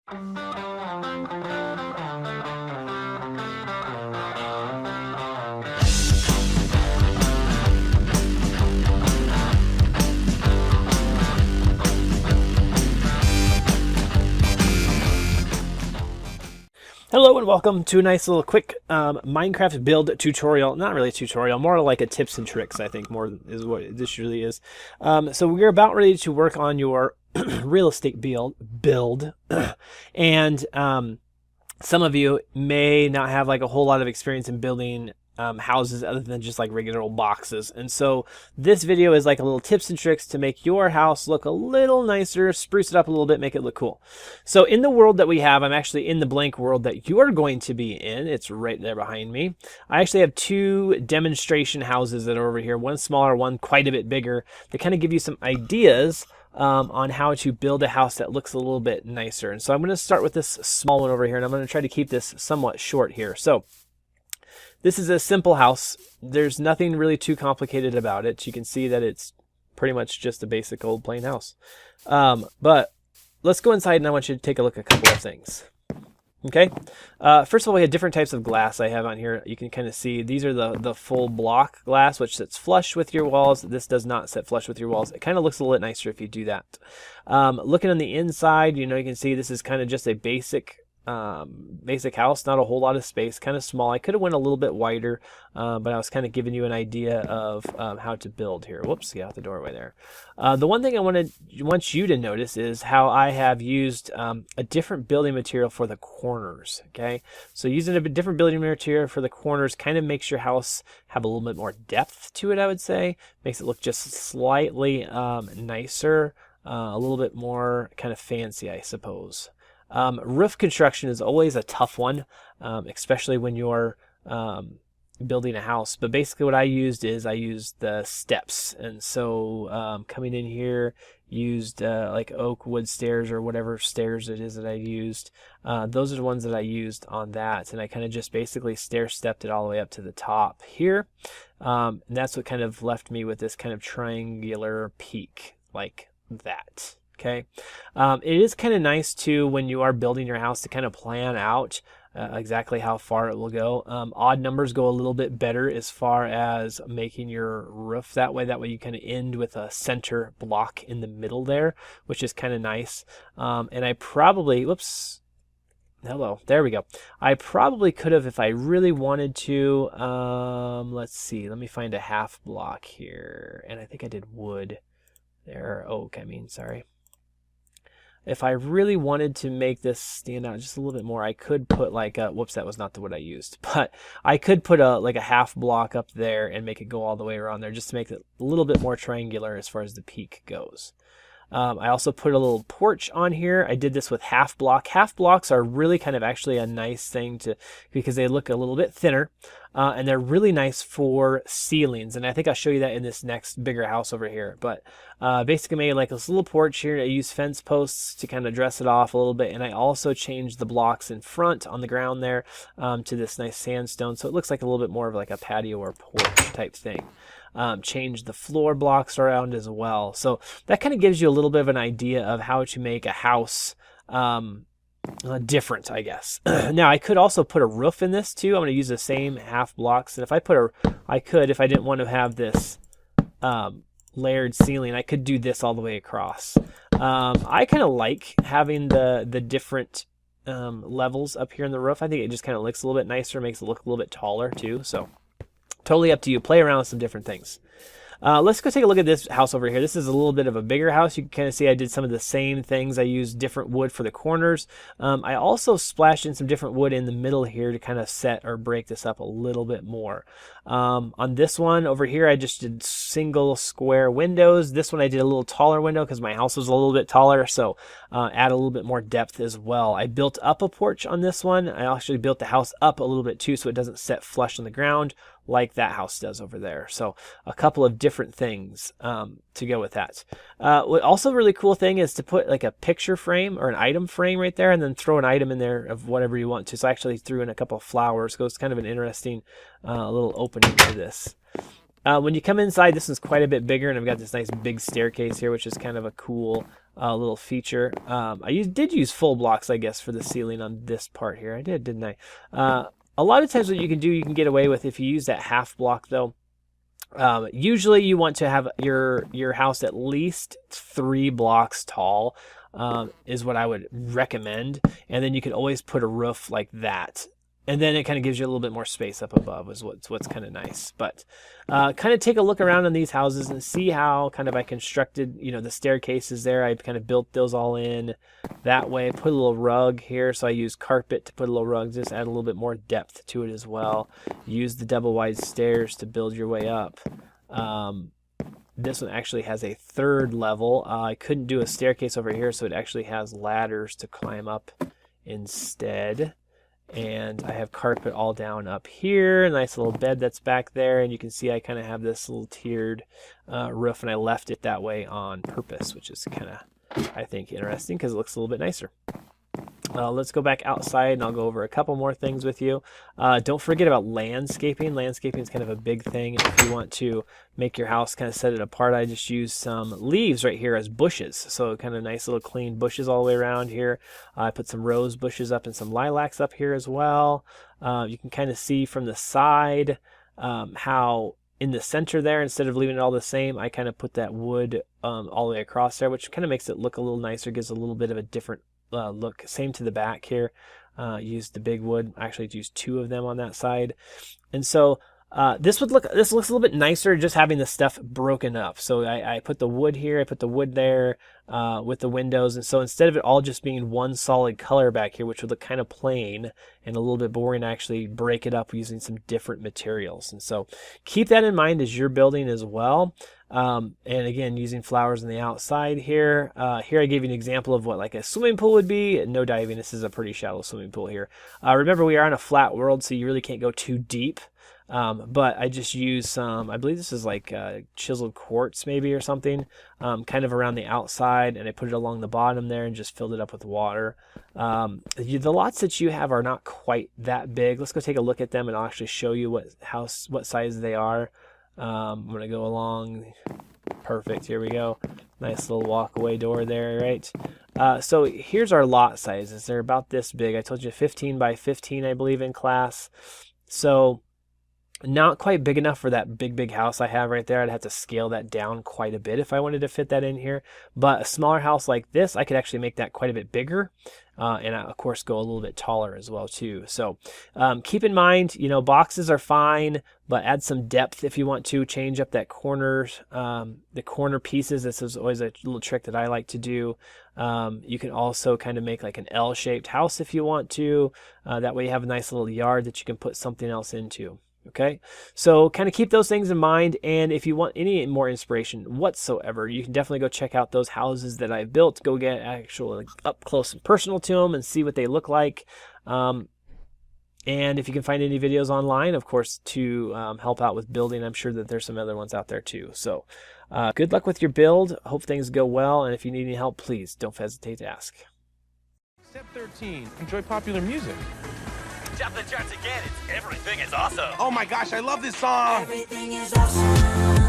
Hello and welcome to a nice little quick Minecraft build tutorial. Not really a tutorial, more like a tips and tricks, I think, more is what this usually is. So we're about ready to work on your real estate build. And some of you may not have like a whole lot of experience in building houses other than just like regular old boxes. And so this video is like a little tips and tricks to make your house look a little nicer, spruce it up a little bit, make it look cool. So in the world that we have, I'm actually in the blank world that you're going to be in. It's right there behind me. I actually have two demonstration houses that are over here, one smaller, one quite a bit bigger, to kind of give you some ideas on how to build a house that looks a little bit nicer. And so I'm going to start with this small one over here, and I'm going to try to keep this somewhat short here. So this is a simple house. There's nothing really too complicated about it. You can see that it's pretty much just a basic old plain house. But let's go inside and I want you to take a look at a couple of things. Okay. First of all, we have different types of glass I have on here. You can kind of see these are the full block glass, which sits flush with your walls. This does not sit flush with your walls. It kind of looks a little bit nicer if you do that. Looking on the inside, you can see this is kind of just a basic house, not a whole lot of space, kind of small. I could have went a little bit wider, but I was kind of giving you an idea of how to build here. Whoops, get out the doorway there. The one thing I want you to notice is how I have used a different building material for the corners. Okay, so using a different building material for the corners kind of makes your house have a little bit more depth to it, I would say. Makes it look just slightly nicer, a little bit more kind of fancy, I suppose. Roof construction is always a tough one, especially when you're building a house. But basically what I used the steps. And so coming in here, used like oak wood stairs or whatever stairs it is that I used. Those are the ones that I used on that. And I kind of just basically stair stepped it all the way up to the top here. And that's what kind of left me with this kind of triangular peak like that. Okay, it is kind of nice too when you are building your house to kind of plan out exactly how far it will go. Odd numbers go a little bit better as far as making your roof that way. That way you kind of end with a center block in the middle there, which is kind of nice. And I probably, whoops, hello, there we go. I probably could have, if I really wanted to, let's see, let me find a half block here. And I think I did wood there, oak, I mean, sorry. If I really wanted to make this stand out just a little bit more, I could put like a, whoops, that was not the wood I used, but I could put like a half block up there and make it go all the way around there just to make it a little bit more triangular as far as the peak goes. I also put a little porch on here. I did this with half block. Half blocks are really kind of actually a nice thing because they look a little bit thinner and they're really nice for ceilings. And I think I'll show you that in this next bigger house over here. But basically made like this little porch here. I used fence posts to kind of dress it off a little bit. And I also changed the blocks in front on the ground there to this nice sandstone. So it looks like a little bit more of like a patio or porch type thing. Change the floor blocks around as well. So that kind of gives you a little bit of an idea of how to make a house different, I guess. Now I could also put a roof in this too. I'm going to use the same half blocks, and if I if I didn't want to have this layered ceiling, I could do this all the way across. I kind of like having the different levels up here in the roof. I think it just kind of looks a little bit nicer, makes it look a little bit taller too. So totally up to you. Play around with some different things. Let's go take a look at this house over here. This is a little bit of a bigger house. You can kind of see I did some of the same things. I used different wood for the corners. I also splashed in some different wood in the middle here to kind of set or break this up a little bit more. On this one over here, I just did single square windows. This one I did a little taller window because my house was a little bit taller, so add a little bit more depth as well. I built up a porch on this one. I actually built the house up a little bit too so it doesn't set flush on the ground like that house does over there. So a couple of different things to go with that. What also really cool thing is to put like a picture frame or an item frame right there and then throw an item in there of whatever you want to. So I actually threw in a couple of flowers. So it's kind of an interesting little opening to this. When you come inside, this is quite a bit bigger, and I've got this nice big staircase here, which is kind of a cool little feature. Did use full blocks, I guess, for the ceiling on this part here. I did, didn't I? A lot of times what you can do, you can get away with if you use that half block though. Usually you want to have your house at least 3 blocks tall, is what I would recommend. And then you can always put a roof like that. And then it kind of gives you a little bit more space up above is what's kind of nice. But kind of take a look around on these houses and see how kind of I constructed, the staircases there. I kind of built those all in that way. Put a little rug here. So I used carpet to put a little rug, just add a little bit more depth to it as well. Use the double wide stairs to build your way up. This one actually has a 3rd level. I couldn't do a staircase over here, so it actually has ladders to climb up instead. And I have carpet all down up here, a nice little bed that's back there, and you can see I kind of have this little tiered roof, and I left it that way on purpose, which is kind of, I think, interesting because it looks a little bit nicer. Let's go back outside and I'll go over a couple more things with you. Don't forget about landscaping. Landscaping is kind of a big thing. If you want to make your house kind of set it apart, I just use some leaves right here as bushes. So kind of nice little clean bushes all the way around here. I put some rose bushes up and some lilacs up here as well. You can kind of see from the side how in the center there, instead of leaving it all the same, I kind of put that wood all the way across there, which kind of makes it look a little nicer, gives a little bit of a different look. Same to the back here. Used the big wood. I actually used 2 of them on that side, and so this looks a little bit nicer just having the stuff broken up. So I put the wood here, I put the wood there with the windows, and so instead of it all just being one solid color back here, which would look kind of plain and a little bit boring, I actually break it up using some different materials. And so keep that in mind as you're building as well. And again, using flowers on the outside here. Here I gave you an example of what like a swimming pool would be. No diving. This is a pretty shallow swimming pool here. Remember, we are on a flat world, so you really can't go too deep. But I just use some, I believe this is like chiseled quartz maybe or something, kind of around the outside, and I put it along the bottom there and just filled it up with water. The lots that you have are not quite that big. Let's go take a look at them and I'll actually show you what size they are. I'm going to go along. Perfect. Here we go. Nice little walkaway door there, right? So here's our lot sizes. They're about this big. I told you 15 by 15, I believe, in class. So not quite big enough for that big house I have right there. I'd have to scale that down quite a bit if I wanted to fit that in here. But a smaller house like this, I could actually make that quite a bit bigger. And of course go a little bit taller as well too. So keep in mind, boxes are fine, but add some depth if you want to. Change up that the corner pieces. This is always a little trick that I like to do. You can also kind of make like an L-shaped house if you want to. That way you have a nice little yard that you can put something else into. Okay, so kind of keep those things in mind, and if you want any more inspiration whatsoever, you can definitely go check out those houses that I built. Go get actual up close and personal to them and see what they look like. And if you can find any videos online, of course, to help out with building, I'm sure that there's some other ones out there too. So good luck with your build. Hope things go well, and if you need any help, please don't hesitate to ask. Step 13, enjoy popular music. Jump the charts again. Everything is awesome. Oh my gosh, I love this song. Everything is awesome.